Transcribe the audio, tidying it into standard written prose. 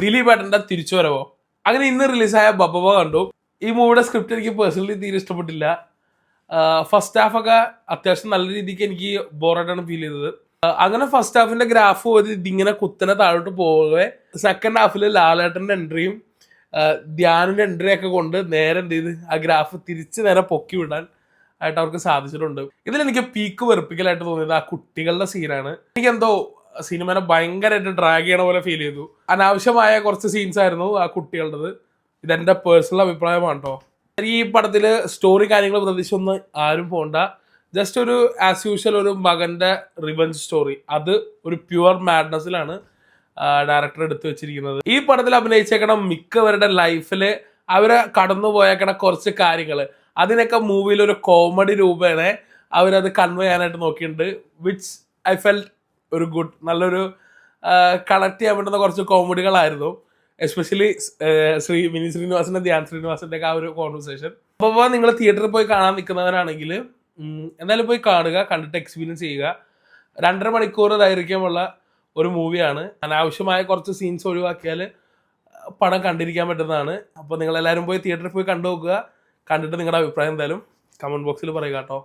ദിലീപ് ഏട്ടൻ്റെ തിരിച്ചുവരവോ. അങ്ങനെ ഇന്ന് റിലീസായ ബബബ കണ്ടു. ഈ മൂവിയുടെ സ്ക്രിപ്റ്റ് എനിക്ക് പേഴ്സണലി തീരെ ഇഷ്ടപ്പെട്ടില്ല. ഫസ്റ്റ് ഹാഫ് ഒക്കെ അത്യാവശ്യം നല്ല രീതിക്ക് എനിക്ക് ബോറായിട്ടാണ് ഫീൽ ചെയ്തത്. അങ്ങനെ ഫസ്റ്റ് ഹാഫിന്റെ ഗ്രാഫ് പോയത് ഇതിങ്ങനെ കുത്തനെ താഴോട്ട് പോകെ സെക്കൻഡ് ഹാഫിൽ ലാലേട്ടന്റെ എൻട്രിയും ധ്യാനിന്റെ എൻട്രി ഒക്കെ കൊണ്ട് നേരെ എന്ത് ചെയ്ത് ആ ഗ്രാഫ് തിരിച്ച് നേരെ പൊക്കി വിടാൻ ആയിട്ട് അവർക്ക് സാധിച്ചിട്ടുണ്ട്. ഇതിലെനിക്ക് പീക്ക് വെറുപ്പിക്കലായിട്ട് തോന്നിയത് ആ കുട്ടികളുടെ സീനാണ്. എനിക്കെന്തോ സിനിമനെ ഭയങ്കരമായിട്ട് ഡ്രാഗ് ചെയ്യണ പോലെ ഫീൽ ചെയ്തു. അനാവശ്യമായ കുറച്ച് സീൻസ് ആയിരുന്നു ആ കുട്ടികളുടേത്. ഇതെന്റെ പേഴ്സണൽ അഭിപ്രായമാണ് കേട്ടോ. ഈ പടത്തില് സ്റ്റോറി കാര്യങ്ങൾ പ്രതീക്ഷിച്ചൊന്നും ആരും പോണ്ട. ജസ്റ്റ് ഒരു ആസ് യൂഷ്വൽ ഒരു മകന്റെ റിവഞ്ച് സ്റ്റോറി. അത് ഒരു പ്യുവർ മാഡ്നസിലാണ് ഡയറക്ടർ എടുത്തു വെച്ചിരിക്കുന്നത്. ഈ പടത്തിൽ അഭിനയിച്ചേക്കണ മിക്കവരുടെ ലൈഫില് അവരെ കടന്നു പോയേക്കണ കുറച്ച് കാര്യങ്ങൾ അതിനൊക്കെ മൂവിയിൽ ഒരു കോമഡി രൂപേണ അവരത് കൺവേ ചെയ്യാനായിട്ട് നോക്കിയിട്ടുണ്ട്. വിച്ച് ഐ ഫെൽറ്റ് ഒരു ഗുഡ്, നല്ലൊരു കണക്ട് ചെയ്യാൻ പറ്റുന്ന കുറച്ച് കോമഡികളായിരുന്നു. എസ്പെഷ്യലി മിനി ശ്രീനിവാസന്റെ ധ്യാൻ ശ്രീനിവാസന്റെ ഒക്കെ ആ ഒരു കോൺവെർസേഷൻ. അപ്പോൾ നിങ്ങൾ തിയേറ്ററിൽ പോയി കാണാൻ നിൽക്കുന്നവരാണെങ്കിൽ എന്തായാലും പോയി കാണുക, കണ്ടിട്ട് എക്സ്പീരിയൻസ് ചെയ്യുക. 2.5 മണിക്കൂർ ദൈർഘ്യമുള്ള ഒരു മൂവിയാണ്. അനാവശ്യമായ കുറച്ച് സീൻസ് ഒഴിവാക്കിയാൽ പടം കണ്ടിരിക്കാൻ പറ്റുന്നതാണ്. അപ്പോൾ നിങ്ങളെല്ലാവരും പോയി തിയേറ്ററിൽ പോയി കണ്ടു നോക്കുക. കണ്ടിട്ട് നിങ്ങളുടെ അഭിപ്രായം എന്തായാലും കമൻറ്റ് ബോക്സിൽ പറയുക കേട്ടോ.